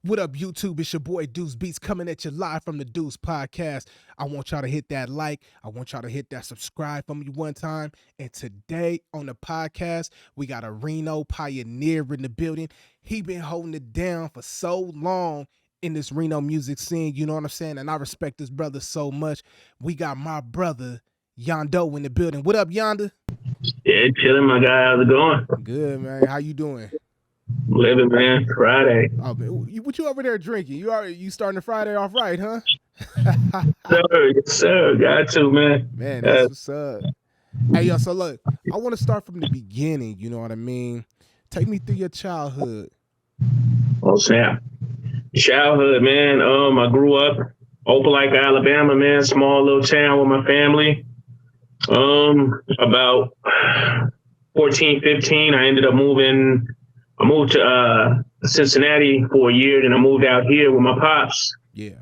What up, YouTube? It's your boy Duse Beatz coming at you live from the Duse podcast. I want y'all to hit that like. I want y'all to hit that subscribe for me one time. And today on the podcast, we got a Reno pioneer in the building. He been holding it down for so long in this Reno music scene. You know what I'm saying? And I respect this brother so much. We got my brother Yondo in the building. What up, Yonda? Yeah, chilling, my guy. How's it going? Good, man. How you doing? Living, man. Friday. Oh, man. What you over there drinking? You starting the Friday off right, huh? Yes, sir. Got to, man. Man, that's what's up. Hey, yo, so look, I want to start from the beginning, you know what I mean? Take me through your childhood. Oh, Sam. Childhood, man. I grew up Opelika, Alabama, man. Small little town with my family. About 14, 15, I ended up moving. I moved to Cincinnati for a year, then I moved out here with my pops. Yeah.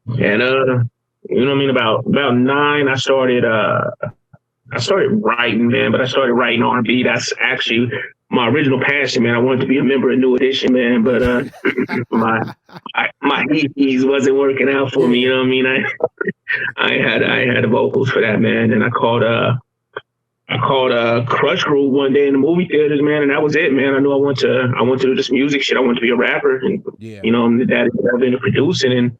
And you know what I mean? About 9, I started writing, man, but I started writing R&B. That's actually my original passion, man. I wanted to be a member of New Edition, man, but my EPs wasn't working out for me, you know what I mean? I had the vocals for that, man, and I called Crush Groove one day in the movie theaters, man, and that was it, man. I knew I want to do this music shit. I want to be a rapper, and you know, I'm the daddy I've been producing, and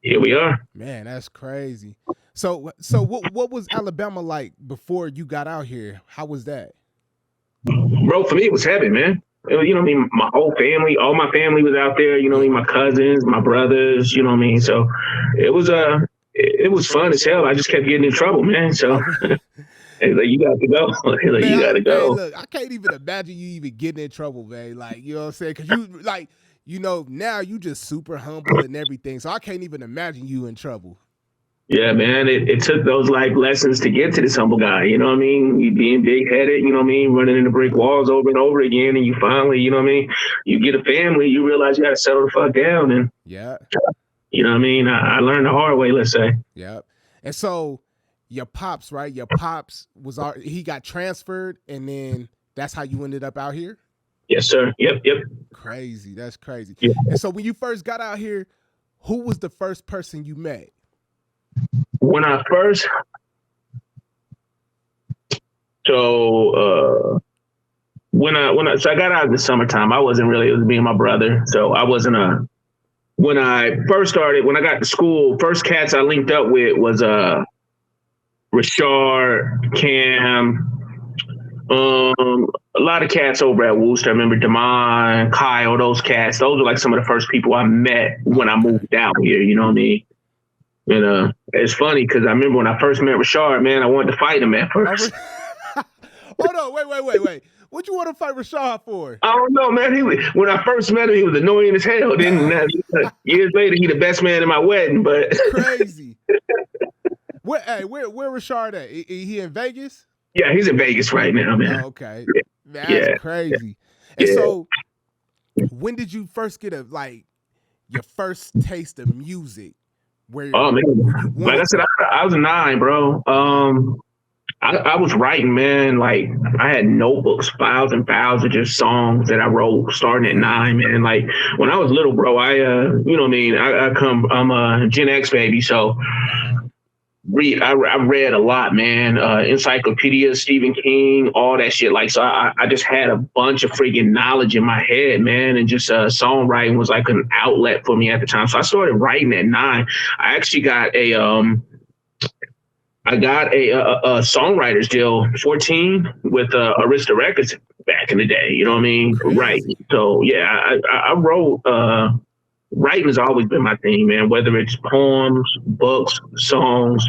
here we are. Man, that's crazy. So what was Alabama like before you got out here? How was that? Bro, for me, it was heaven, man. You know what I mean? My whole family, all my family was out there. You know what I mean? My cousins, my brothers. You know what I mean? So it was fun as hell. I just kept getting in trouble, man. So. Like, you got to go. Man, you got to go. Hey, look, I can't even imagine you even getting in trouble, man. Like, you know what I'm saying? Because you, like, you know, now you just super humble and everything. So I can't even imagine you in trouble. Yeah, man. It took those life lessons to get to this humble guy. You know what I mean? You being big-headed, you know what I mean? Running into brick walls over and over again. And you finally, you know what I mean? You get a family, you realize you got to settle the fuck down. And, yeah, you know what I mean? I learned the hard way, let's say. Yeah. And so, your pops, right? Your pops he got transferred, and then that's how you ended up out here? Yes, sir. Yep. Crazy. That's crazy. Yeah. And so when you first got out here, who was the first person you met? When I got out in the summertime, it was me and my brother. So I wasn't when I got to school, first cats I linked up with was Rashard, Cam, a lot of cats over at Worcester. I remember Damon, Kyle, those cats. Those are like some of the first people I met when I moved out here, you know what I mean? And it's funny because I remember when I first met Rashard, man, I wanted to fight him at first. Hold on, wait. What you want to fight Rashard for? I don't know, man. When I first met him, he was annoying as hell. Then years later, he the best man in my wedding, but crazy. Where Rashard at? He in Vegas? Yeah, he's in Vegas right now, man. Oh, okay. Yeah. That's crazy. And so when did you first get your first taste of music? Oh man. Like I said, I was 9, bro. I was writing, man. Like I had notebooks, files and files of just songs that I wrote starting at 9, man. Like when I was little, bro, you know what I mean? I'm a Gen X baby, so I read a lot, man. Encyclopedia, Stephen King, all that shit. Like, so I just had a bunch of freaking knowledge in my head, man. And just songwriting was like an outlet for me at the time. So I started writing at 9. I actually got a songwriter's deal, 14, with Arista Records back in the day. You know what I mean? Crazy. Right. So yeah, I wrote. Writing has always been my thing, man. Whether it's poems, books, songs,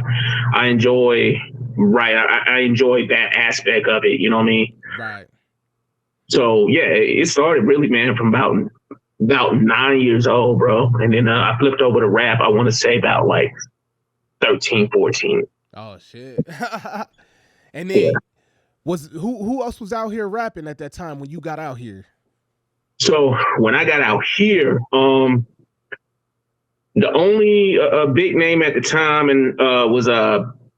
I enjoy I enjoy that aspect of it. You know what I mean? Right. So yeah, it started really, man, from about 9 years old, bro. And then I flipped over to rap. I want to say about like 13, 14. Oh shit. And then who else was out here rapping at that time when you got out here? So when I got out here, the only big name at the time was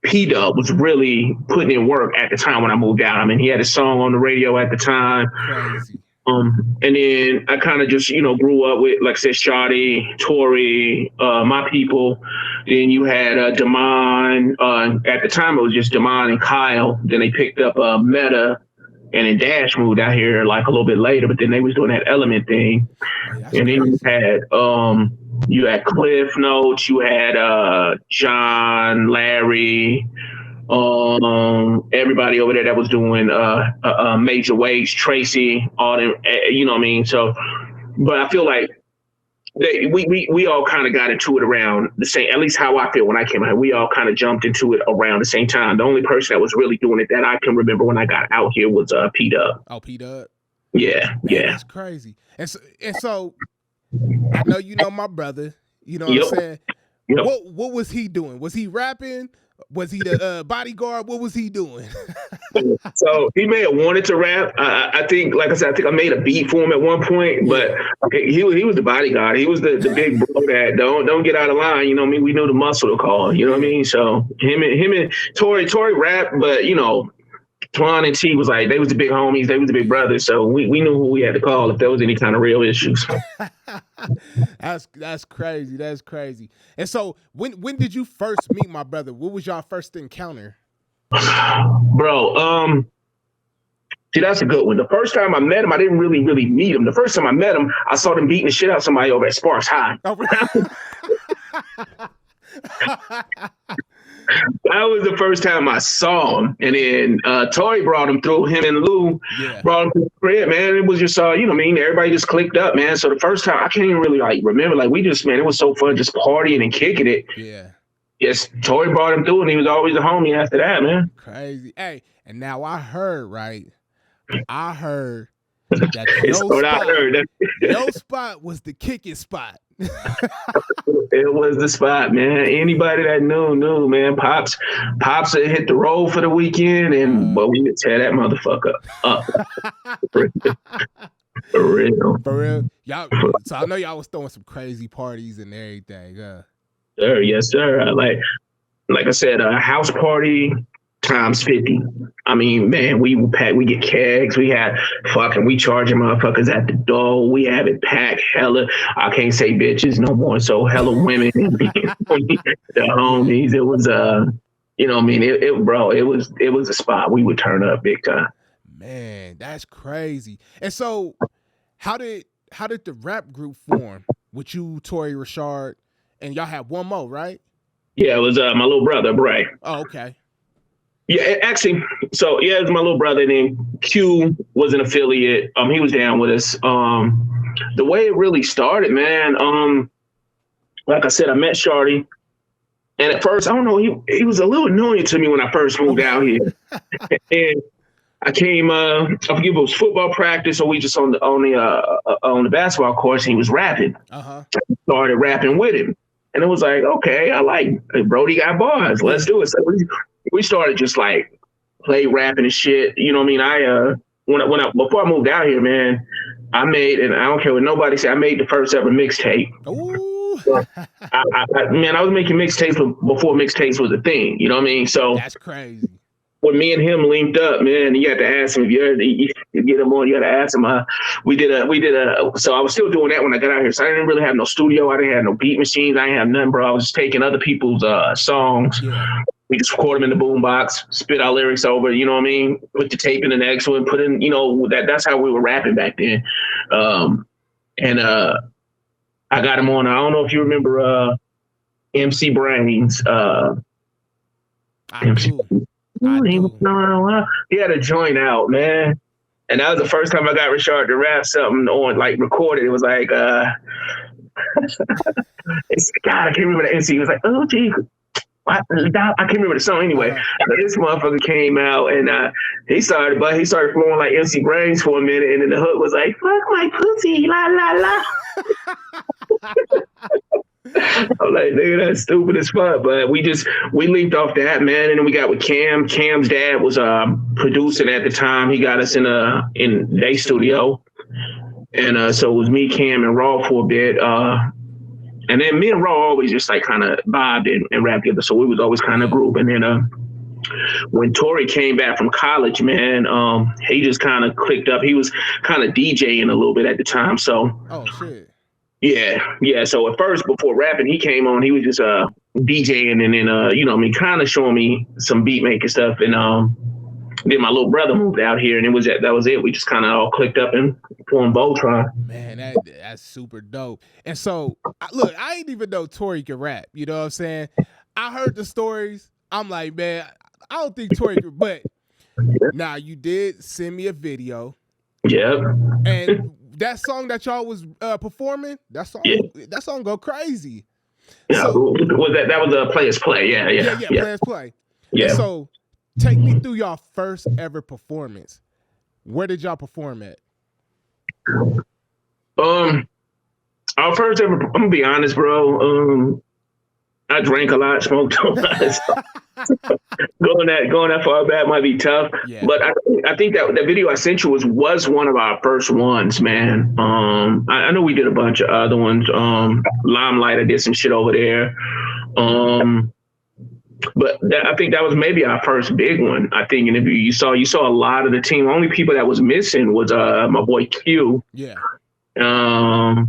P-Dub was really putting in work at the time when I moved out. I mean, he had a song on the radio at the time. Crazy. And then I kind of just, grew up with, like I said, Shawty, Tori, my people. Then you had Damon. At the time, it was just Damon and Kyle. Then they picked up Meta, and then Dash moved out here like a little bit later. But then they was doing that Element thing. And then you had Cliff Notes, you had John, Larry, everybody over there that was doing major waves, Tracy, all them, you know what I mean? So, but I feel like we all kind of got into it around the same, at least how I feel when I came out. We all kind of jumped into it around the same time. The only person that was really doing it that I can remember when I got out here was P-Dub. Oh, P-Dub? Yeah, man, yeah. That's crazy. And so I know you know my brother. You know what I'm saying? Yep. What was he doing? Was he rapping? Was he the bodyguard? What was he doing? So he may have wanted to rap. I think, like I said, I think I made a beat for him at one point, but he was the bodyguard. He was the big bro that don't get out of line. You know what I mean? We knew the muscle to call. You know what I mean? So him and Tori rap, but Twan and T was like, they was the big homies, they was the big brothers, so we knew who we had to call if there was any kind of real issues. That's crazy. That's crazy. And so when did you first meet my brother? What was y'all first encounter? Bro, see, that's a good one. The first time I met him, I didn't really meet him. The first time I met him, I saw them beating the shit out of somebody over at Sparks High. Oh, really? That was the first time I saw him. And then Tori brought him through, him and Lou brought him to the crib, man. It was just, everybody just clicked up, man. So the first time, I can't even really remember, it was so fun just partying and kicking it. Yeah. Yes, Tori brought him through and he was always a homie after that, man. Crazy. Hey, and now I heard that your spot was the kicking spot. It was the spot, man. Anybody that knew, man. Pops had hit the road for the weekend, but we would tear that motherfucker up. For real. Y'all, so I know y'all was throwing some crazy parties and everything. Sir, yes, sir. Like I said, a house party times 50. I mean, man, we get kegs. We charging motherfuckers at the door. We have it packed hella. I can't say bitches no more. So hella women, the homies. It was, it was a spot. We would turn up big time. Man, that's crazy. And so how did the rap group form with you, Tori, Rashard, and y'all have one more, right? Yeah, it was my little brother, Bray. Oh, okay. Yeah, actually, so it was my little brother. And then Q was an affiliate. He was down with us. The way it really started, man. Like I said, I met Shawty, and at first, I don't know, he was a little annoying to me when I first moved out here. And I came, I forget if it was football practice or we just on the basketball course. And he was rapping. I started rapping with him, and it was like, okay, I like Brody got bars. Let's do it. So we started just play rapping and shit. You know what I mean? Before I moved out here, man, I made, and I don't care what nobody say, I made the first ever mixtape. I was making mixtapes before mixtapes was a thing. You know what I mean? So that's crazy. When me and him linked up, man, you had to ask him if you get him on. You had to ask him. So I was still doing that when I got out here. So I didn't really have no studio. I didn't have no beat machines. I didn't have nothing, bro. I was just taking other people's songs. Yeah. We just record them in the boombox, spit our lyrics over, you know what I mean? Put the tape in the next one, put in, that's how we were rapping back then. I got him on, I don't know if you remember MC Brains. He had a joint out, man. And that was the first time I got Rashard to rap something on, recorded. It was like, God, I can't remember the MC. He was like, oh, gee. I can't remember the song anyway. This motherfucker came out and he started flowing like MC Brains for a minute, and then the hook was like, "Fuck my pussy, la la la." I'm like, nigga, that's stupid as fuck. But we linked off that, man, and then we got with Cam. Cam's dad was producing at the time. He got us in their studio, and so it was me, Cam, and Raw for a bit. And then me and Raw always just kind of vibed and rapped together. So we was always kind of group. And then when Tory came back from college, man, he just kind of clicked up. He was kind of DJing a little bit at the time. So, oh shit, yeah. So at first, before rapping, he came on. He was just DJing, and then kind of showing me some beat making stuff. And then my little brother moved out here, and that was it. We just kind of all clicked up and formed Voltron. Man, that's super dope. And so, look, I didn't even know Tory could rap. You know what I'm saying? I heard the stories. I'm like, man, I don't think Tory could. But now you did send me a video. Yep. And that song that y'all was performing, that song go crazy. Yeah, so, was that was a Players Play? Yeah. Players Play. Yeah. And so, take me through y'all first ever performance. Where did y'all perform at? Our first ever. I'm gonna be honest, bro. I drank a lot, smoked a lot. going that far back might be tough. Yeah. But I think that video I sent you was one of our first ones, man. I know we did a bunch of other ones. Limelight, I did some shit over there. But I think that was maybe our first big one. I think, and if you saw a lot of the team. Only people that was missing was my boy Q. Yeah. And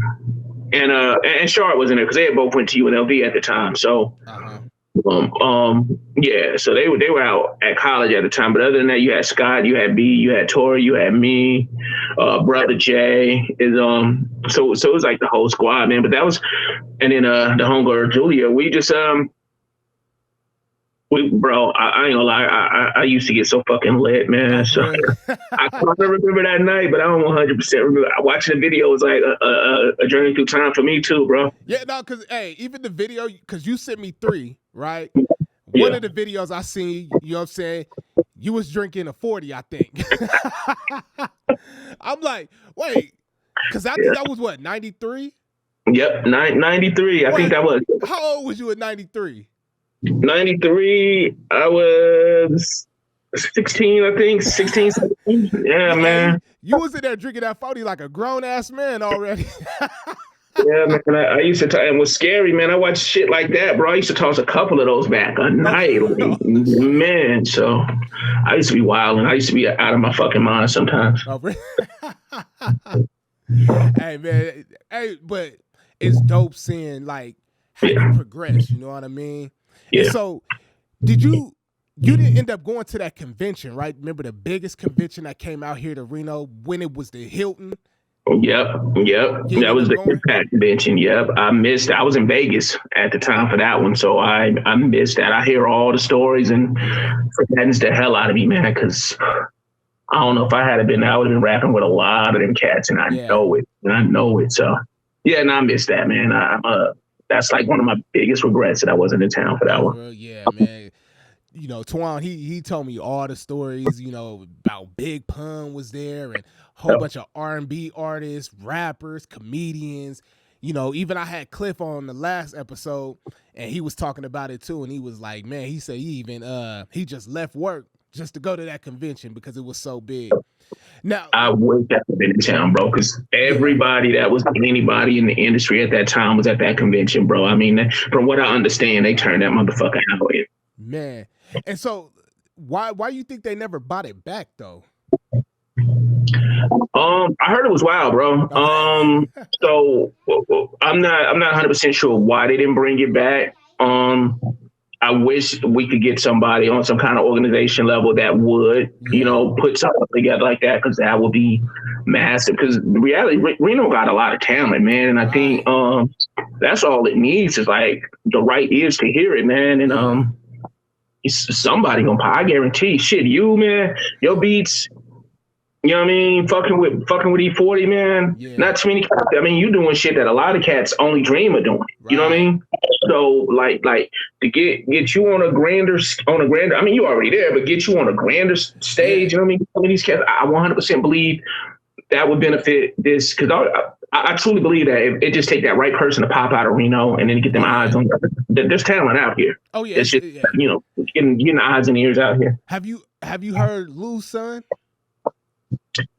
Shard was in there because they had both went to UNLV at the time. So, yeah. So they were out at college at the time. But other than that, you had Scott, you had B, you had Tori, you had me, brother Jay. So it was like the whole squad, man. But that was, and then the homegirl Julia. We just bro, I ain't gonna lie. I used to get so fucking lit, man. So I can't remember that night, but I don't 100% remember. Watching the video was like a journey through time for me too, bro. Yeah, no, because even the video, because you sent me 3, right? Yeah. One of the videos I seen, you know what I'm saying? You was drinking a 40, I think. I'm like, wait, because I think that was what, 93? Yep, 93. I think that was. How old was you at 93? 93, I was 16, I think. 16, 17. Yeah, man. You was in there drinking that 40 like a grown-ass man already. Yeah, man. I used to, and what's scary, man, I watched shit like that, bro. I used to toss a couple of those back a night, man. So I used to be wild, and I used to be out of my fucking mind sometimes. Oh, really? Hey, man. Hey, but it's dope seeing, like, how you progress, you know what I mean? Yeah. And so, you didn't end up going to that convention, right? Remember the biggest convention that came out here to Reno when it was the Hilton? Yep. That was the Impact convention. Yep. I missed. I was in Vegas at the time for that one, so I missed that. I hear all the stories, and frightens the hell out of me, man, because I don't know if I had been, I would have been rapping with a lot of them cats, and I know it. So, yeah, and I missed that, man. That's like one of my biggest regrets that I wasn't in town for that one. Yeah, man. You know, Twan, he told me all the stories, you know, about Big Pun was there and a whole bunch of R&B artists, rappers, comedians. You know, even I had Cliff on the last episode, and he was talking about it too, and he was like, man, he said he just left work just to go to that convention because it was so big. Now, I wish I had been in town, bro, because everybody that was anybody in the industry at that time was at that convention, bro. I mean, from what I understand, they turned that motherfucker out. Man. And so why you think they never bought it back though? I heard it was wild, bro. So I'm not 100% sure why they didn't bring it back. I wish we could get somebody on some kind of organization level that would, you know, put something together like that, because that would be massive. Because the reality, Reno got a lot of talent, man, and I think that's all it needs is like the right ears to hear it, man. And somebody gonna pop. I guarantee, shit, you, man, your beats. You know what I mean? Fucking with E40, man. Yeah. Not too many cats. I mean, you doing shit that a lot of cats only dream of doing. Right. You know what I mean? So like to get you on a grander. I mean, you already there, but get you on a grander stage. You know what I mean? Some of these cats, I 100% believe that would benefit this, because I truly believe that it just take that right person to pop out of Reno and then get them eyes on. There's talent out here. Oh yeah, it's just, you know, getting the eyes and ears out here. Have you heard Lou's son?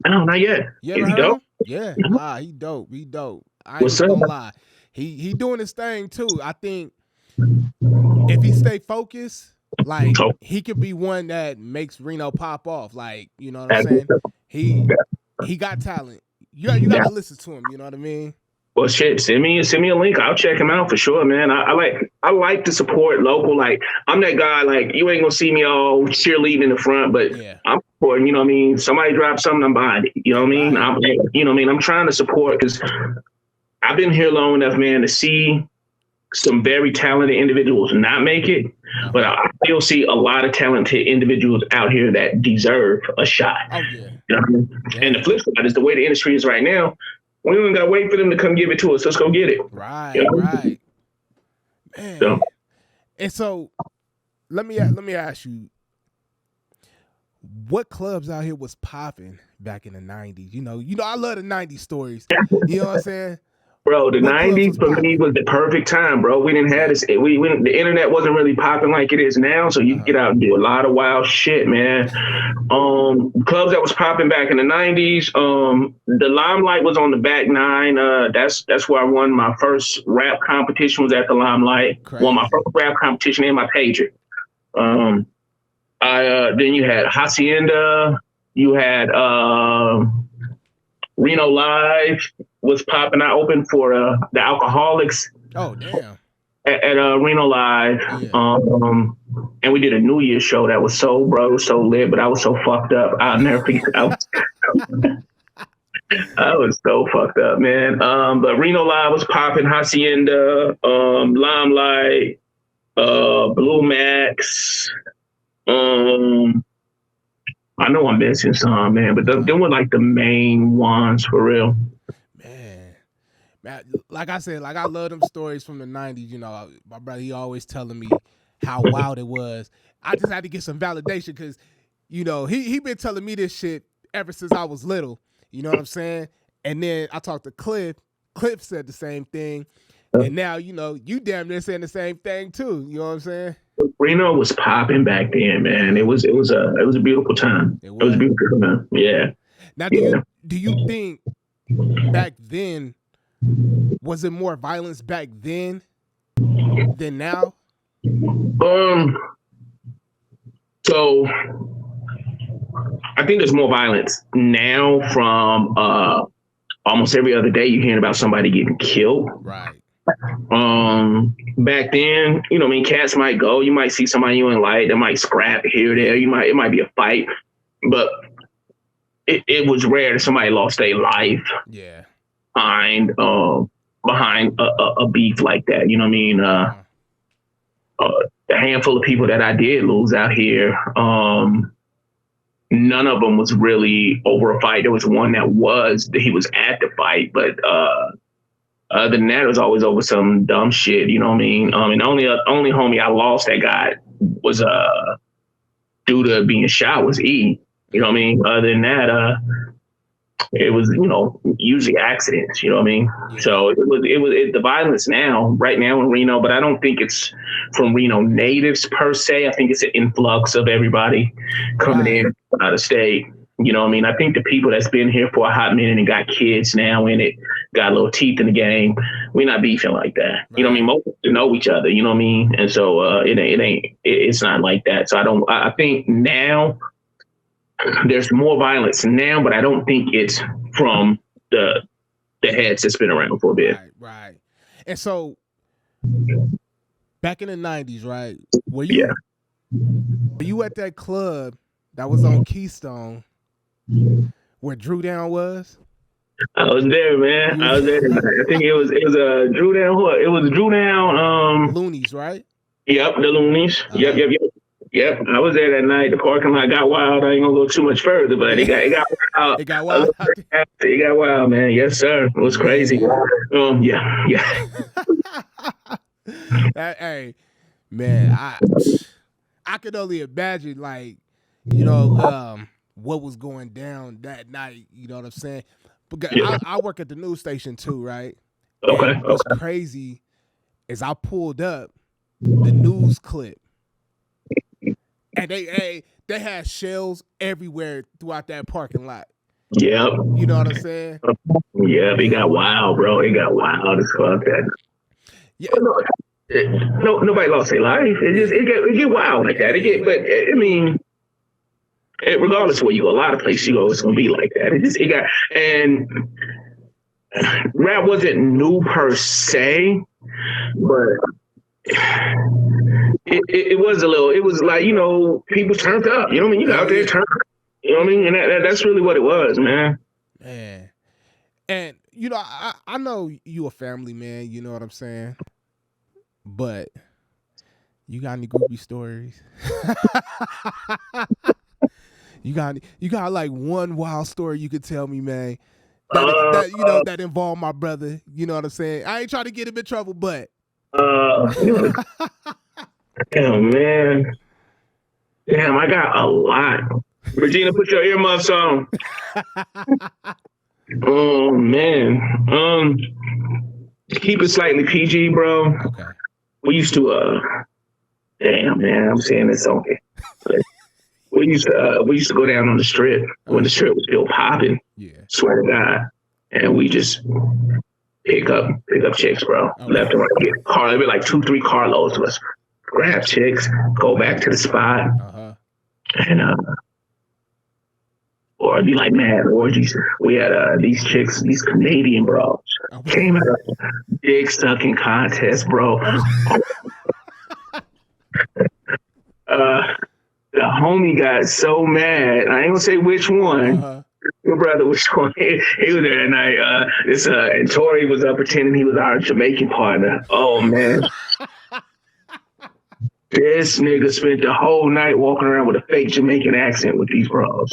No, not yet. You Is ever he heard dope? him? Yeah. He dope. He dope. I ain't gonna lie. He doing his thing too. I think if he stay focused, Like So he could be one that makes Reno pop off. Like, you know what I'm saying? He got talent. You got yeah. to listen to him. You know what I mean? Well, shit, send me a link. I'll check him out for sure, man. I like to support local. Like I'm that guy. Like you ain't gonna see me all cheerleading in the front, but Yeah. I'm supporting. You know what I mean? Somebody drops something, I'm buying it. You know what I mean? Right. You know what I mean? I'm trying to support because I've been here long enough, man, to see some very talented individuals not make it, but I still see a lot of talented individuals out here that deserve a shot. Oh yeah. You know what I mean? Yeah. And the flip side is the way the industry is right now. We don't gotta wait for them to come give it to us. Let's go get it. Right, you know? right. Man. So, and so let me ask you, what clubs out here was popping back in the 90s? You know, I love the 90s stories. You know what I'm saying? Bro, the 90s for me was the perfect time, bro. We didn't have this. The internet wasn't really popping like it is now, so you can get out and do a lot of wild shit, man. Clubs that was popping back in the 90s. The Limelight was on the back nine. That's where I won my first rap competition. Was at the Limelight. Crazy. Won my first rap competition in my pager. Then you had Hacienda. You had Reno Live was popping. I opened for the Alcoholics. Oh damn! At Reno Live, yeah. And we did a New Year's show that was so lit, but I was so fucked up. I'll never forget. I was so fucked up, man. But Reno Live was popping. Hacienda, Limelight, Blue Max. I know I'm missing some, man, but them were like the main ones for real. Man, like I said, like I love them stories from the 90s. You know, my brother, he always telling me how wild it was. I just had to get some validation because, you know, he been telling me this shit ever since I was little. You know what I'm saying? And then I talked to Cliff. Cliff said the same thing. And now, you know, you damn near saying the same thing too. You know what I'm saying? Reno was popping back then, man. It was a beautiful time. It was a beautiful time. Yeah. Now, do you think back then, was it more violence back then than now? So I think there's more violence now from almost every other day you're hearing about somebody getting killed. Right. Back then, you know, I mean, cats might go, you might see somebody you ain't like, they might scrap here or there, it might be a fight, but it was rare that somebody lost their life. Yeah. Behind a beef like that, you know what I mean? The handful of people that I did lose out here, none of them was really over a fight. There was one he was at the fight, but other than that, it was always over some dumb shit, you know what I mean? And only homie I lost that got was due to being shot was E. You know what I mean? Other than that, it was, you know, usually accidents, you know what I mean? Yeah. So it was the violence right now in Reno, but I don't think it's from Reno natives per se. I think it's an influx of everybody coming in out of state. You know what I mean? I think the people that's been here for a hot minute and got kids now in it, got little teeth in the game, we're not beefing like that. Right. You know what I mean? Most people know each other, you know what I mean? And so it's not like that. So I think now there's more violence now, but I don't think it's from the heads that's been around for a bit. Right. And so back in the 90s, right? Were you at that club that was on Keystone where Drew Down was? I was there, man. I was there. I think it was a Drew Down. It was Drew Down. Loonies, right? Yep, the Loonies. Yep. I was there that night. The parking lot got wild. I ain't gonna go too much further, but it got wild. It got wild. It got wild, man. Yes, sir. It was crazy. Yeah. Hey, man, I could only imagine, like, you know, what was going down that night. You know what I'm saying? Because I work at the news station too, right? Okay. And what's crazy is I pulled up the news clip, and they had shells everywhere throughout that parking lot. Yep. You know what I'm saying? Yeah, it got wild, bro. It got wild as fuck. Yeah. nobody lost their life. It get wild like that. But I mean, regardless of where you go, a lot of places you go, it's gonna be like that. And rap wasn't new per se, but it was a little. It was like, people turned up. You know what I mean? You got out there turned up. You know what I mean? And that's really what it was, man. Man, and I know you a family man. You know what I'm saying? But you got any groupie stories? You got like one wild story you could tell me, man. That involved my brother. You know what I'm saying? I ain't trying to get him in trouble, but oh man, damn, I got a lot. Regina, put your earmuffs on. Oh man, keep it slightly PG, bro. Okay. We used to damn man, I'm saying this okay. We used to go down on the strip when the strip was still popping. Yeah. Swear to God. And we just pick up chicks, bro. Okay. Left and right. Get car. It'd be like 2-3 carloads of us. Grab chicks, go back to the spot, and or it'd be like mad orgies. We had these chicks, these Canadian bros, came out of dick sucking contest, bro. The homie got so mad. I ain't gonna say which one. Your brother was one. He was there that night. And Tori was up pretending he was our Jamaican partner. Oh man. This nigga spent the whole night walking around with a fake Jamaican accent with these bros.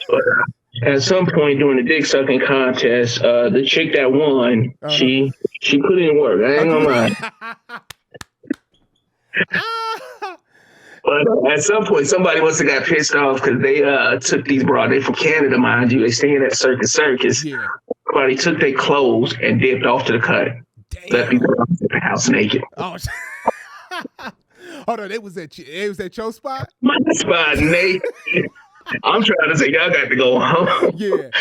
But at some point during the dick sucking contest, the chick that won, she put in work. I ain't gonna lie. But at some point, somebody must have got pissed off because they took these bras. They from Canada, mind you. They staying at Circus. Yeah. Somebody took their clothes and dipped off to the cut. Damn. Left these bras at the house naked. Oh, hold on, it was at your spot? My spot, Nate. I'm trying to say y'all got to go home. Yeah.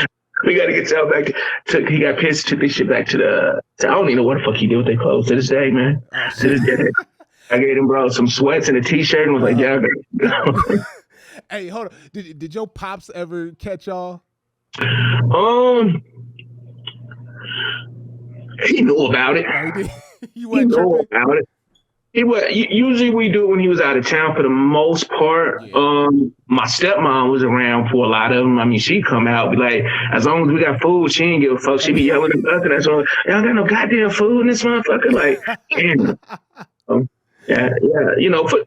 We got to get y'all back. He got pissed, took this shit back to I don't even know what the fuck he did with their clothes to this day, man. To this day. I gave him, bro, some sweats and a t-shirt and was like, yeah, go. Hey, hold on. Did your pops ever catch y'all? He knew about it. He knew about it. Usually we do it when he was out of town for the most part. Yeah. My stepmom was around for a lot of them. I mean, she'd come out, be like, as long as we got food, she ain't give a fuck. She'd be yelling at us and that's all. Y'all got no goddamn food in this motherfucker? Like, damn. Yeah.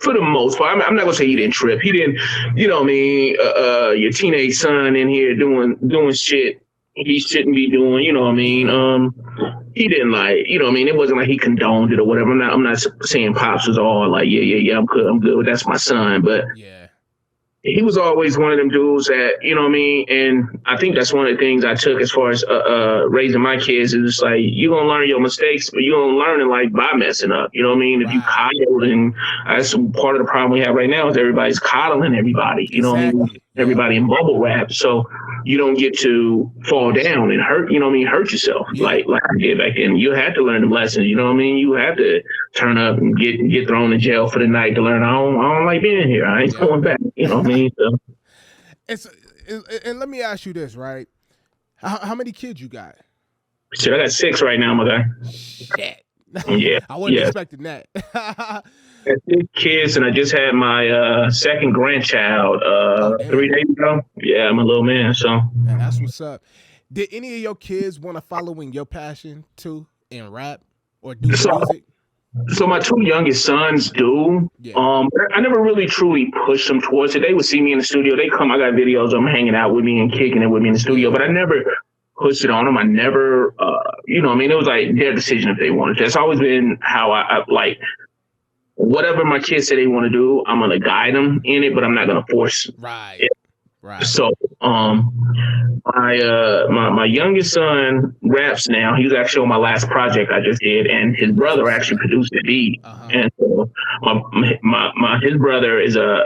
For the most part, I'm not gonna say he didn't trip. He didn't, your teenage son in here doing shit he shouldn't be doing. You know what I mean? He didn't it wasn't like he condoned it or whatever. I'm not saying Pops was all like, yeah, I'm good. That's my son, but yeah. He was always one of them dudes that, you know what I mean? And I think that's one of the things I took as far as raising my kids is just like, you're going to learn your mistakes, but you're going to learn it like by messing up. You know what I mean? Wow. If you coddle, and that's part of the problem we have right now is everybody's coddling everybody. You know what I mean? Everybody in bubble wrap. So you don't get to fall down and hurt, hurt yourself like I did back then. You had to learn the lessons, you know what I mean? You had to turn up and get thrown in jail for the night to learn I don't like being here. I ain't going back, you know what I mean? So. And let me ask you this, right? How many kids you got? Shit, I got 6 right now, my guy. Shit. Yeah. I wasn't expecting that. I got 6 kids, and I just had my second grandchild 3 days ago. Yeah, I'm a little man, so. Man, that's what's up. Did any of your kids want to follow in your passion too in rap or do music? So my 2 youngest sons do. Yeah. I never really truly pushed them towards it. They would see me in the studio. They come. I got videos of them hanging out with me and kicking it with me in the studio. But I never pushed it on them. I never, it was like their decision if they wanted to. That's always been how I like. Whatever my kids say they want to do, I'm gonna guide them in it, but I'm not gonna force it. Right. So, my youngest son raps now. He was actually on my last project I just did, and his brother actually produced the beat. And so his brother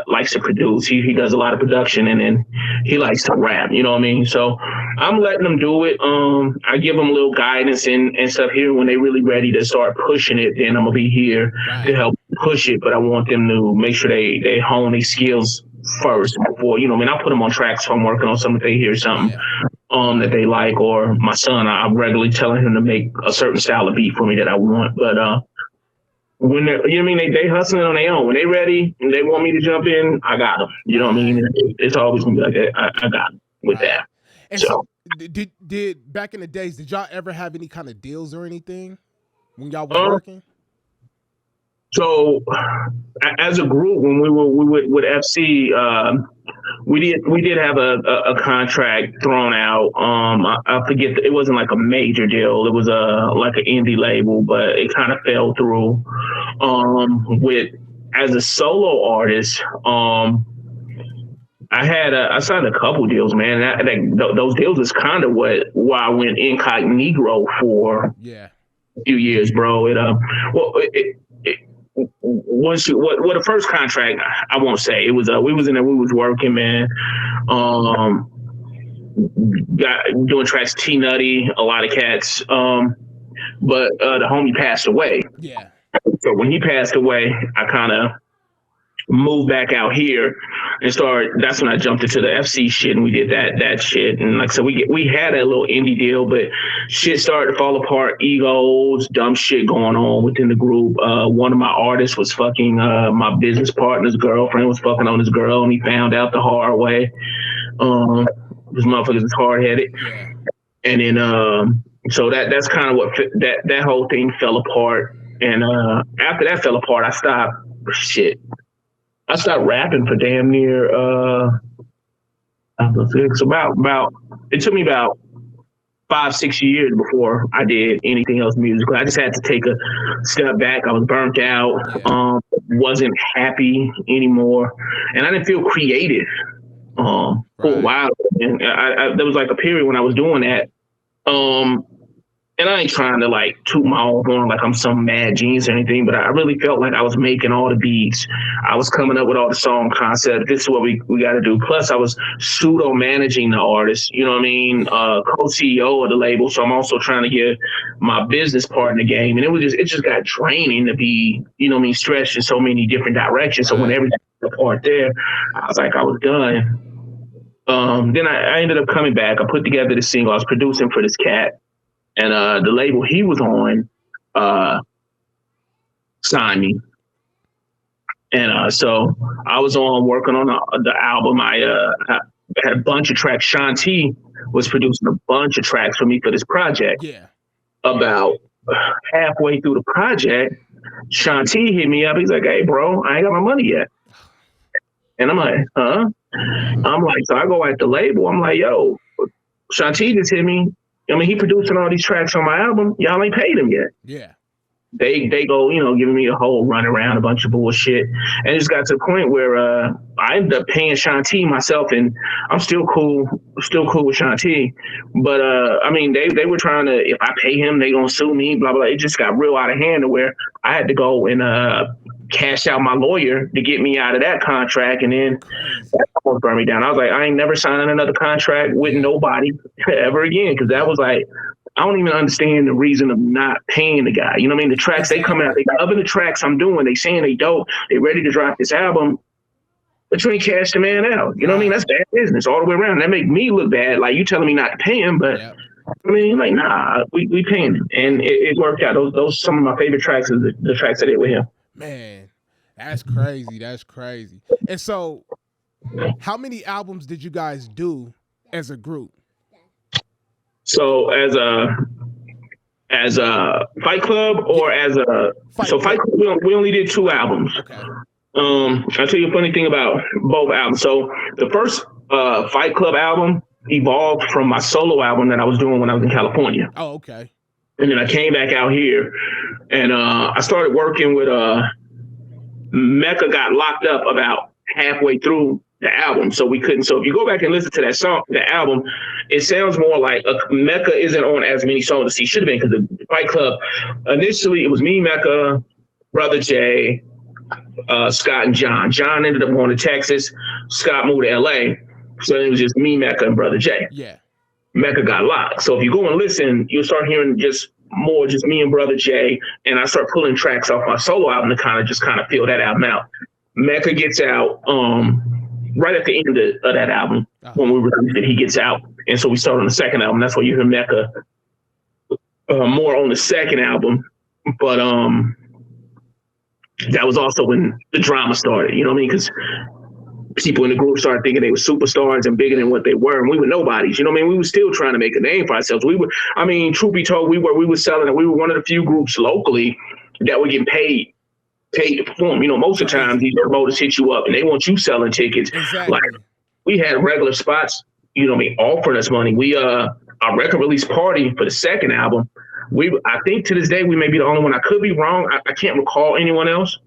likes to produce. He does a lot of production, and then he likes to rap. You know what I mean? So I'm letting them do it. I give them a little guidance and stuff here. When they really ready to start pushing it, then I'm gonna be here to help push it. But I want them to make sure they hone these skills first before, I mean, I put them on tracks if I'm working on something, if they hear something that they like, or my son, I'm regularly telling him to make a certain style of beat for me that I want. But when they're, they hustling on their own. When they ready and they want me to jump in, I got them. You know what I mean? It's always gonna be like that. I got them with that. And so did back in the days, did y'all ever have any kind of deals or anything when y'all was working? So as a group, when we were with FC, we did have a contract thrown out. I forget, it wasn't like a major deal. It was like an indie label, but it kind of fell through. As a solo artist, I signed a couple deals, man. Those deals is kind of why I went incognito for a few years, bro. The first contract, I won't say. It was we was in there, we was working, man. Doing tracks, T Nutty, a lot of cats. But the homie passed away. Yeah. So when he passed away, I kind of moved back out here and that's when I jumped into the FC shit, and we did that shit. And like, so we had a little indie deal, but shit started to fall apart, egos, dumb shit going on within the group. One of my artists was fucking my business partner's girlfriend, was fucking on his girl, and he found out the hard way. This motherfucker is hard-headed. Yeah. And then so that's kind of what that whole thing fell apart. And after that fell apart, I stopped rapping for damn near it's about it took me about 5-6 years before I did anything else musically. I just had to take a step back. I was burnt out, wasn't happy anymore, and I didn't feel creative for a while. And there was like a period when I was doing that. And I ain't trying to like toot my own horn like I'm some mad genius or anything, but I really felt like I was making all the beats. I was coming up with all the song concepts. This is what we got to do. Plus, I was pseudo managing the artist. You know what I mean? Co-CEO of the label. So I'm also trying to get my business part in the game. And it just got draining to be, stretched in so many different directions. So when everything was apart there, I was like, I was done. Then I ended up coming back. I put together the single. I was producing for this cat. And the label he was on signed me. And so I was on working on the album. I had a bunch of tracks. Shanti was producing a bunch of tracks for me for this project. Yeah. About halfway through the project, Shanti hit me up. He's like, "Hey, bro, I ain't got my money yet." And I'm like, "Huh?" I'm like, so I go at the label. I'm like, "Yo, Shanti just hit me. I mean, he producing all these tracks on my album. Y'all ain't paid him yet." Yeah. They go, giving me a whole run around, a bunch of bullshit. And it just got to the point where I ended up paying Shanti myself, and I'm still cool with Shanti. But I mean, they were trying to, if I pay him, they gonna sue me, blah, blah. It just got real out of hand to where I had to go and cash out my lawyer to get me out of that contract. And then that almost burned me down. I was like, I ain't never signing another contract with nobody ever again. Because that was like, I don't even understand the reason of not paying the guy. You know what I mean? The tracks, they come out, they loving the tracks I'm doing. They saying they dope. They ready to drop this album. But you ain't cashed the man out. You know what I mean? That's bad business all the way around. That make me look bad. Like, you telling me not to pay him, but I mean, like, nah, we paying him. And it worked out. Those some of my favorite tracks is the tracks I did with him. Man, that's crazy. That's crazy. And so, how many albums did you guys do as a group? So as a Fight Club or as a Fight Club, we only did 2 albums. Okay. I'll tell you a funny thing about both albums. So the first Fight Club album evolved from my solo album that I was doing when I was in California. Oh, okay. And then I came back out here, and I started working with Mecca. Got locked up about halfway through the album, so we couldn't. So if you go back and listen to that song, the album, it sounds more like Mecca isn't on as many songs as he should have been, because the Fight Club, initially it was me, Mecca, Brother Jay, Scott, and John. John ended up going to Texas. Scott moved to LA, so it was just me, Mecca, and Brother Jay. Yeah. Mecca got locked. So if you go and listen, you'll start hearing just me and Brother Jay, and I start pulling tracks off my solo album to kind of fill that album out. Mecca gets out right at the end of that album. When we released it, he gets out, and so we start on the second album. That's why you hear Mecca more on the second album. But that was also when the drama started. You know what I mean? Because people in the group started thinking they were superstars and bigger than what they were, and we were nobodies. You know what I mean? We were still trying to make a name for ourselves. We were, truth be told, we were selling, and we were one of the few groups locally that were getting paid to perform. You know, most of the time these promoters hit you up and they want you selling tickets. Exactly. Like, we had regular spots, you know what I mean, offering us money. We our record release party for the second album, I think to this day we may be the only one. I could be wrong. I can't recall anyone else,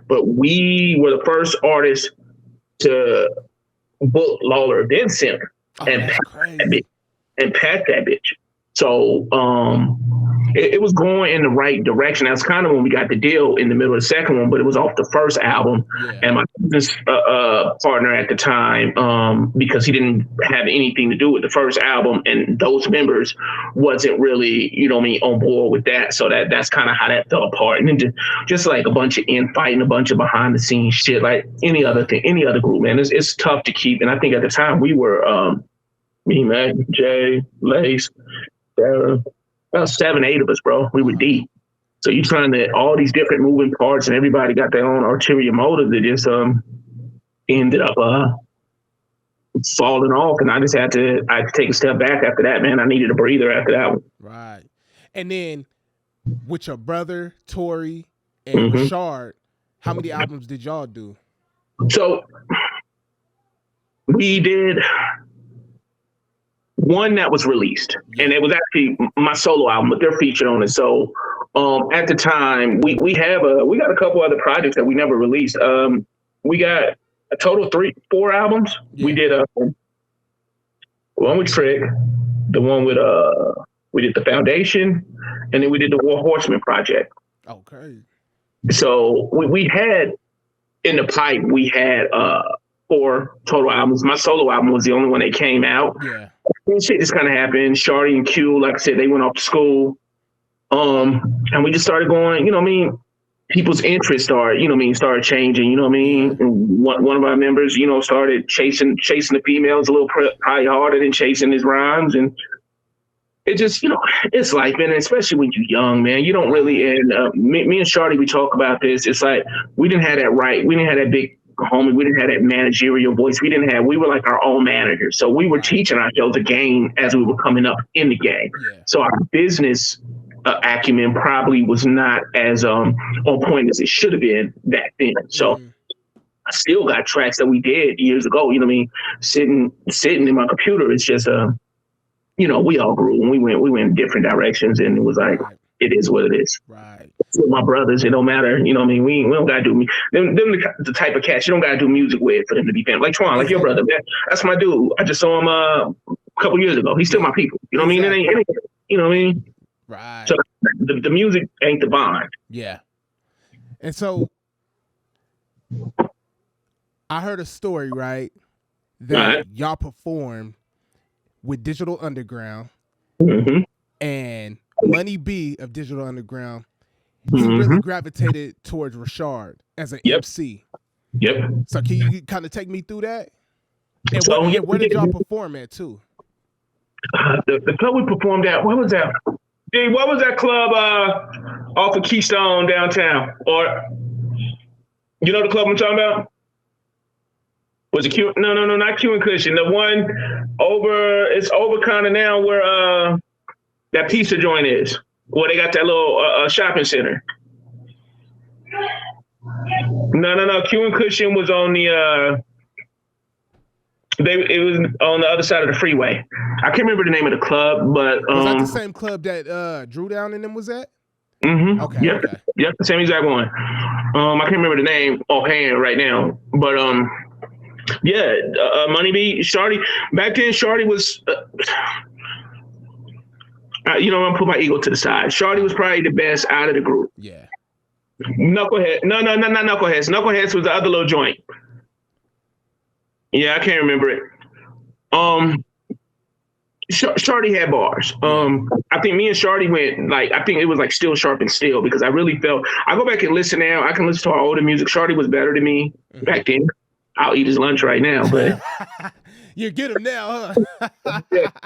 but we were the first artists to book Lawler Event Center and pack that bitch. So it was going in the right direction. That's kind of when we got the deal in the middle of the second one, but it was off the first album. Yeah. And my business partner at the time, because he didn't have anything to do with the first album, and those members wasn't really, you know what I mean, on board with that. So that's kind of how that fell apart. And then just like a bunch of infighting, a bunch of behind the scenes shit, like any other group, man. It's tough to keep. And I think at the time we were me, Mac, Jay, Lace, Sarah, about 7, 8 of us, bro. We were deep. So you're trying to, all these different moving parts, and everybody got their own ulterior motive that just ended up falling off. And I had to take a step back after that, man. I needed a breather after that one. Right. And then with your brother, Tory, and Rashard, how many albums did y'all do? So we did one that was released, and it was actually my solo album, but they're featured on it. So at the time, we got a couple other projects that we never released. We got a total of 4 albums. Yeah. We did one with Trick, the one with we did the Foundation, and then we did the War Horseman project. Okay. So we had in the pipe, we had 4 total albums. My solo album was the only one that came out. Yeah. And shit just kind of happened. Shorty and Q, like I said, they went off to school. And we just started going, you know what I mean? People's interests started changing, you know what I mean? And one of our members, you know, started chasing the females a little probably harder than chasing his rhymes. And it just, you know, it's life, man. Especially when you're young, man. You don't really, and me and Shorty, we talk about this. It's like, we didn't have that right. We didn't have that big homie. We didn't have that managerial voice. We were like our own managers. So we were teaching ourselves a game as we were coming up in the game. Yeah. So our business acumen probably was not as on point as it should have been back then. So I still got tracks that we did years ago, you know what I mean? Sitting in my computer. It's just, you know, we all grew and we went in different directions, and it was like, it is what it is. Right. With my brothers, it don't matter. You know what I mean? We don't gotta do me. Them the type of cats you don't gotta do music with for them to be family. Like Twan, like your brother. That's my dude. I just saw him a couple years ago. He's still my people. You know what I mean? It ain't, you know what I mean? Right. So the music ain't the bond. Yeah. And so I heard a story, right? That y'all performed with Digital Underground and Money B of Digital Underground. He really gravitated towards Rashard as an MC. Yep. So can you kind of take me through that? And where did y'all perform at too? The club we performed at, what was that? Hey, what was that club off of Keystone downtown? Or you know the club I'm talking about? Was it Q? No, not Q and Cushion. The one it's over kind of now where that pizza joint is, where they got that little shopping center. No. Q and Cushion was on the it was on the other side of the freeway. I can't remember the name of the club, but was that the same club that Drew Down and them was at? Okay. Yep, the same exact one. I can't remember the name offhand right now, but Money B, Shorty. Back then, Shorty was. You know, I'm gonna put my ego to the side. Shorty was probably the best out of the group. Yeah. Knucklehead. No, not Knuckleheads. Knuckleheads was the other little joint. Yeah, I can't remember it. Shardy had bars. I think me and Shardy went like, I think it was like Still Sharp and Still, because I really felt, I go back and listen now, I can listen to our older music. Shardy was better than me back then. I'll eat his lunch right now, but you get him now, huh?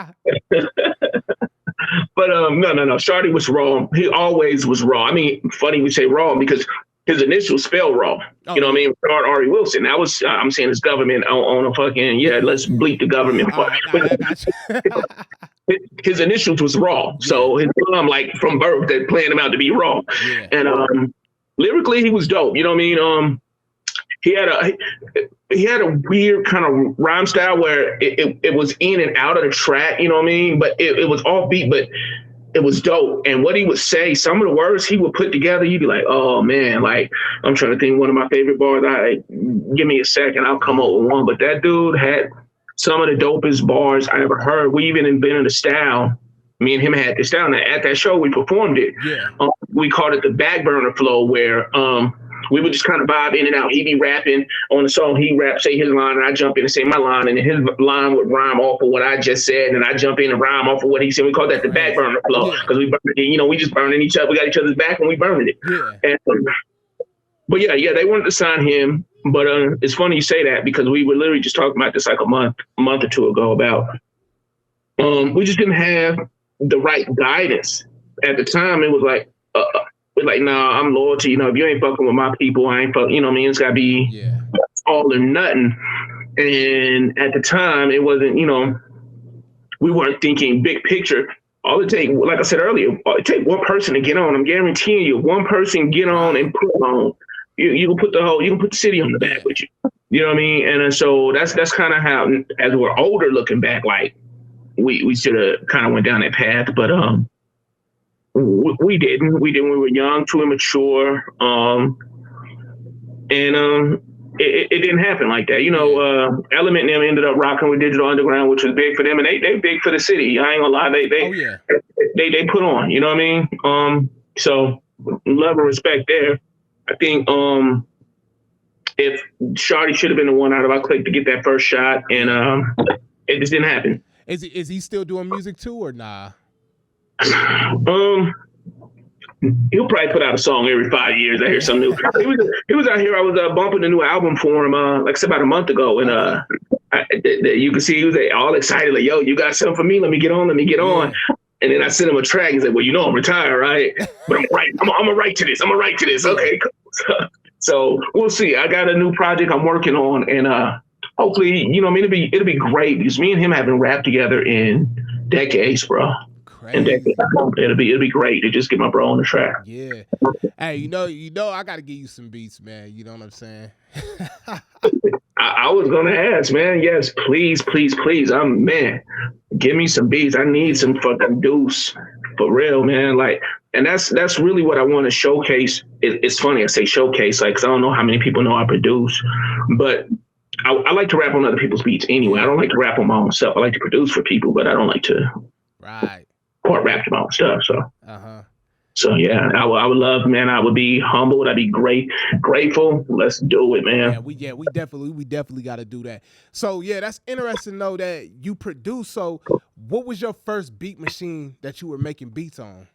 But no. Shardy was raw. He always was raw. I mean, funny we say raw because his initials spell raw. You know what I mean? Richard Ari Wilson. That was I'm saying his government on a fucking let's bleep the government. His initials was raw. So his mom, like from birth, they planned him out to be raw. Yeah. And lyrically he was dope. You know what I mean? He had a weird kind of rhyme style where it was in and out of the track, you know what I mean? But it was offbeat, but it was dope. And what he would say, some of the words he would put together, you'd be like, oh man, like I'm trying to think one of my favorite bars. Give me a second, I'll come up with one. But that dude had some of the dopest bars I ever heard. We even invented a style. Me and him had this style. And at that show, we performed it. Yeah. We called it the back burner flow, where we would just kind of vibe in and out. He'd be rapping on the song. He'd rap, say his line, and I jump in and say my line. And then his line would rhyme off of what I just said. And I jump in and rhyme off of what he said. We call that the back burner flow. Because we we just burning each other. We got each other's back and we burning it. Yeah. And, but they wanted to sign him. But it's funny you say that, because we were literally just talking about this like a month or two ago about we just didn't have the right guidance. At the time, it was like, we're like, nah, I'm loyal to, if you ain't fucking with my people, I ain't fucking, you know what I mean? It's got to be all or nothing. And at the time, it wasn't, we weren't thinking big picture. All it take, like I said earlier, it take one person to get on. I'm guaranteeing you, one person get on and put on. You can put the city on the back with you. You know what I mean? And so that's kind of how, as we're older looking back, like we should have kind of went down that path, but we didn't. We were young, too immature, and it didn't happen like that. Element and them ended up rocking with Digital Underground, which was big for them, and they big for the city. I ain't gonna lie, they put on. You know what I mean? So love and respect there. I think if Shardy should have been the one out of our clique to get that first shot, and it just didn't happen. Is he still doing music too, or nah? He'll probably put out a song every 5 years. I hear something new. He was out here. I was bumping a new album for him, like I said, about a month ago, and you can see he was all excited, like, "Yo, you got something for me? Let me get on. And then I sent him a track. He's like, "Well, I'm retired, right? But I'm gonna write to this. Okay, cool." So we'll see. I got a new project I'm working on, and hopefully, it'll be great, because me and him haven't rapped together in decades, bro. And it'll be great to just get my bro on the track. Yeah. Hey, I got to give you some beats, man. You know what I'm saying? I was gonna ask, man. Yes, please. Man, give me some beats. I need some fucking Deuce for real, man. Like, and that's really what I want to showcase. It's funny I say showcase, like, 'cause I don't know how many people know I produce, but I like to rap on other people's beats anyway. I don't like to rap on my own stuff. I like to produce for people, but I don't like to rap to my own stuff. So yeah, I would love, man. I would be humbled. I'd be grateful. Let's do it, man. Yeah, we definitely got to do that. So yeah, that's interesting though that you produce. So what was your first beat machine that you were making beats on?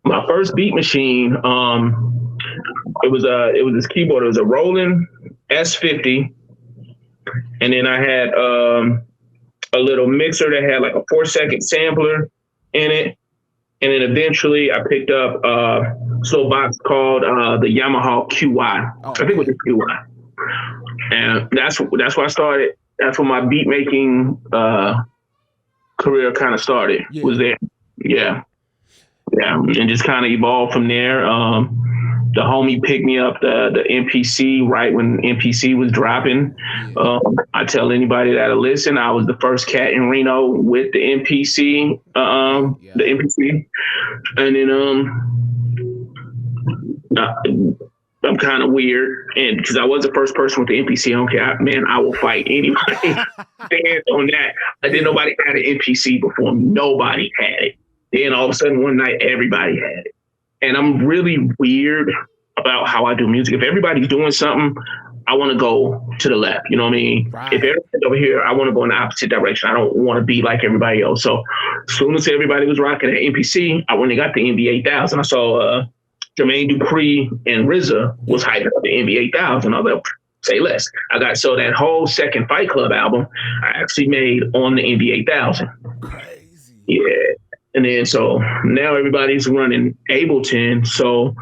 My first beat machine, it was this keyboard. It was a Roland S50, and then I had a little mixer that had like a 4-second sampler in it. And then eventually I picked up this little box called the Yamaha QY. I think it was the QY. And that's where I started. That's where my beat making career kind of started, was there. Yeah. And just kind of evolved from there. The homie picked me up the MPC right when MPC was dropping. I tell anybody that'll listen, I was the first cat in Reno with the MPC, the MPC. And then I'm kind of weird, and because I was the first person with the MPC, I don't care, I will fight anybody. Stand on that. And then nobody had an MPC before. Nobody had it. Then all of a sudden one night, everybody had it. And I'm really weird about how I do music. If everybody's doing something, I want to go to the left. You know what I mean? Right. If everybody's over here, I want to go in the opposite direction. I don't want to be like everybody else. So as soon as everybody was rocking at NPC, I went and got the NB8000. I saw Jermaine Dupri and RZA was hyping up the NB8000. I was like, say less. So that whole second Fight Club album, I actually made on the NB8000. Crazy. Yeah. And then so now everybody's running Ableton. So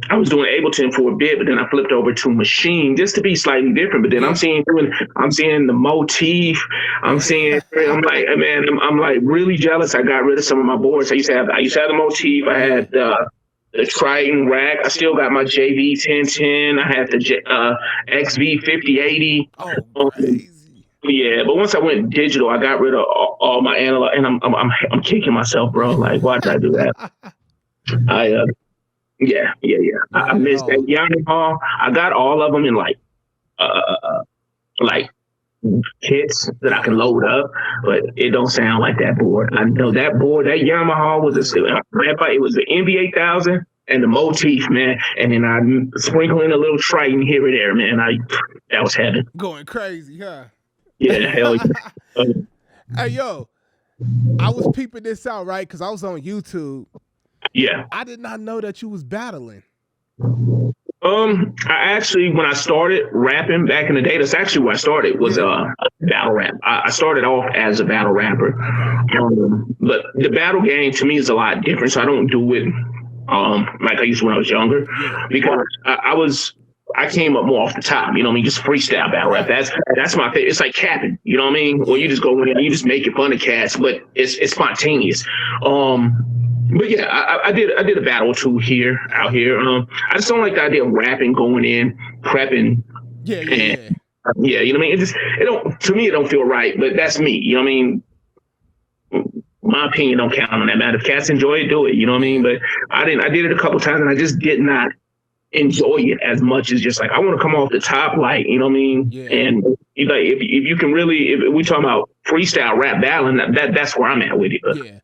I was doing Ableton for a bit, but then I flipped over to Machine just to be slightly different. But then I'm seeing the motif. I'm like, man, I'm like really jealous. I got rid of some of my boards. I used to have the motif. I had the Triton rack. I still got my JV 1010. I had the XV 5080. Oh, crazy. Yeah, but once I went digital, I got rid of all my analog, and I'm kicking myself, bro. Like, why did I do that? Yeah. I missed that Yamaha. I got all of them in like kits that I can load up, but it don't sound like that board. I know that board, that Yamaha was it was the NB8000 and the motif, man. And then I sprinkle in a little Triton here and there, man. That was heaven. Going crazy, huh? Yeah, hell yeah. Hey, yo, I was peeping this out, right? Because I was on YouTube. Yeah. I did not know that you was battling. I actually, when I started rapping back in the day, that's actually where I started, was battle rap. I started off as a battle rapper. But the battle game to me is a lot different, so I don't do it like I used to when I was younger, because I came up more off the top, you know what I mean? Just freestyle battle rap. That's my favorite. It's like capping, you know what I mean? Or you just go in and you just make it fun of cats, but it's spontaneous. But yeah, I did a battle or two out here. I just don't like the idea of rapping, going in, prepping. Yeah, you know what I mean? To me, it don't feel right, but that's me, you know what I mean? My opinion don't count on that matter. If cats enjoy it, do it, you know what I mean? But I did it a couple times and I just did not enjoy it as much as just like, I want to come off the top, like, you know what I mean? Yeah. And like, if you can really, if we talking about freestyle rap battling, that's where I'm at with it. But, yeah.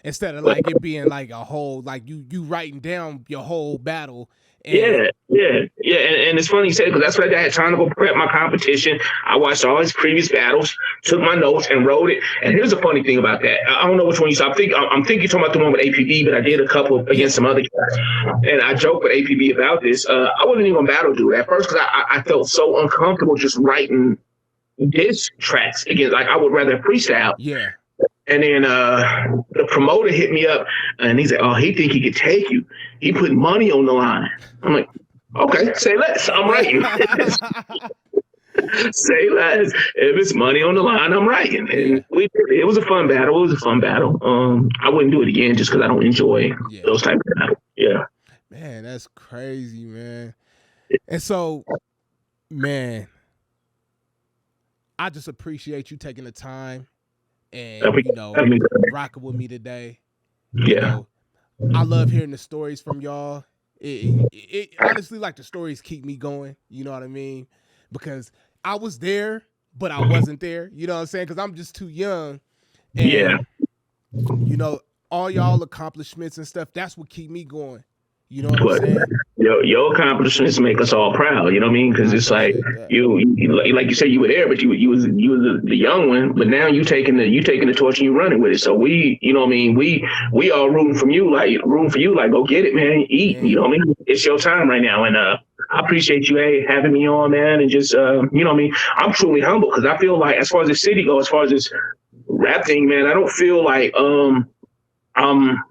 Instead of like it being like a whole, like you writing down your whole battle. And And it's funny you say, because that's what I had time to go prep my competition. I watched all his previous battles, took my notes and wrote it. And here's the funny thing about that. I don't know which one you saw. I'm thinking you're talking about the one with APB, but I did a couple against some other guys. And I joked with APB about this. I wasn't even going to battle dude at first because I felt so uncomfortable just writing diss tracks again. Like I would rather freestyle. Yeah. And then the promoter hit me up and he's like, oh, he think he could take you. He put money on the line. I'm like, okay, say less. I'm writing. Say less. If it's money on the line, I'm writing. And it was a fun battle. I wouldn't do it again just because I don't enjoy those type of battles. Yeah. Man, that's crazy, man. And so, man, I just appreciate you taking the time and, rocking with me today. You know, I love hearing the stories from y'all. It honestly, like, the stories keep me going. You know what I mean? Because I was there, but I wasn't there. You know what I'm saying? Because I'm just too young. And, you know, all y'all accomplishments and stuff, that's what keep me going. You know what I'm saying? Your accomplishments make us all proud. You know what I mean? Because it's like you like you said, you were there, but you was the young one. But now you taking the torch and you running with it. So we, you know what I mean? We all rooting for you, like go get it, man. Eat. You know what I mean? It's your time right now, and I appreciate you having me on, man. And just you know what I mean? I'm truly humble because I feel like as far as the city goes, as far as this rap thing, man, I don't feel like I'm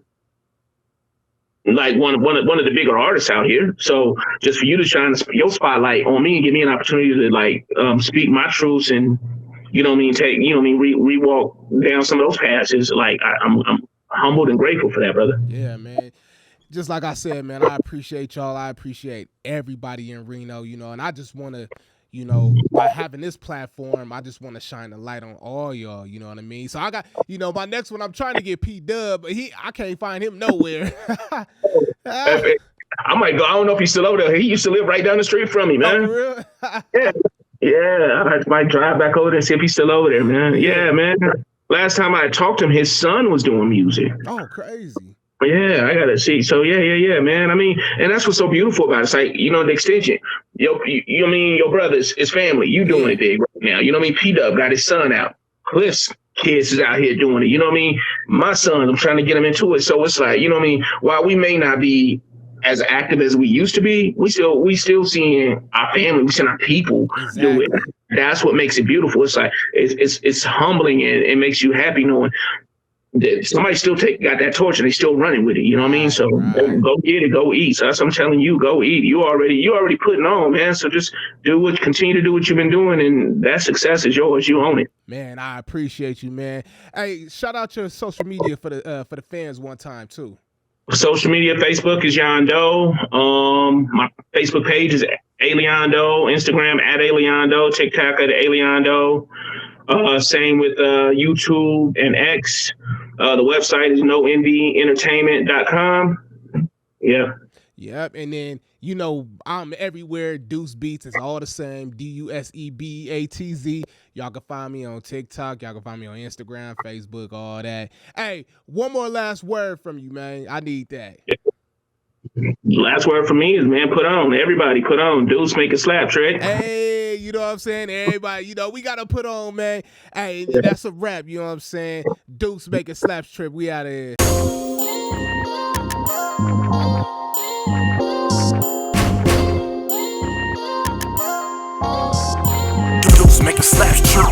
like one of the bigger artists out here. So just for you to shine your spotlight on me and give me an opportunity to like speak my truths and you know what I mean, take, you know what I mean, re-walk down some of those paths is like I'm humbled and grateful for that, brother. Yeah, man. Just like I said, man, I appreciate y'all. I appreciate everybody in Reno, you know, and I just want to, you know, by having this platform, I just want to shine the light on all y'all, you know what I mean? So I got, you know, my next one, I'm trying to get P-Dub, but I can't find him nowhere. I might go, I don't know if he's still over there. He used to live right down the street from me, man. Oh, for real? Yeah, I might drive back over there and see if he's still over there, man. Yeah, man. Last time I talked to him, his son was doing music. Oh, crazy. Yeah, I gotta see. So yeah, man. I mean, and that's what's so beautiful about it. It's like, the extension. Your brothers, his family, you doing it big right now. You know what I mean? P-Dub got his son out. Cliff's kids is out here doing it. You know what I mean? My son, I'm trying to get him into it. So it's like, while we may not be as active as we used to be, we still seeing our family, we seeing our people do it. That's what makes it beautiful. It's like it's humbling, and it makes you happy knowing that somebody still got that torch and they still running with it. You know what I mean? So go get it, go eat. So that's what I'm telling you, go eat. You already putting on, man. So just continue to do what you've been doing, and that success is yours. You own it. Man, I appreciate you, man. Hey, shout out your social media for the fans one time too. Social media, Facebook is Yon Doe. My Facebook page is Alien Doe. Instagram at Alien Doe. TikTok at Alien Doe. Same with YouTube and X. The website is noenvyentertainment.com. Yeah. Yep. And then, I'm everywhere. Duse Beatz is all the same. DuseBeatz. Y'all can find me on TikTok. Y'all can find me on Instagram, Facebook, all that. Hey, one more last word from you, man. I need that. Last word from me is, man, put on. Everybody put on. Deuce, make it slap, Trey. Hey, you know what I'm saying? Everybody, we got to put on, man. Hey, that's a wrap, you know what I'm saying? Deuce, make it slap, trip. We out of here. Deuce, make it slap, trip.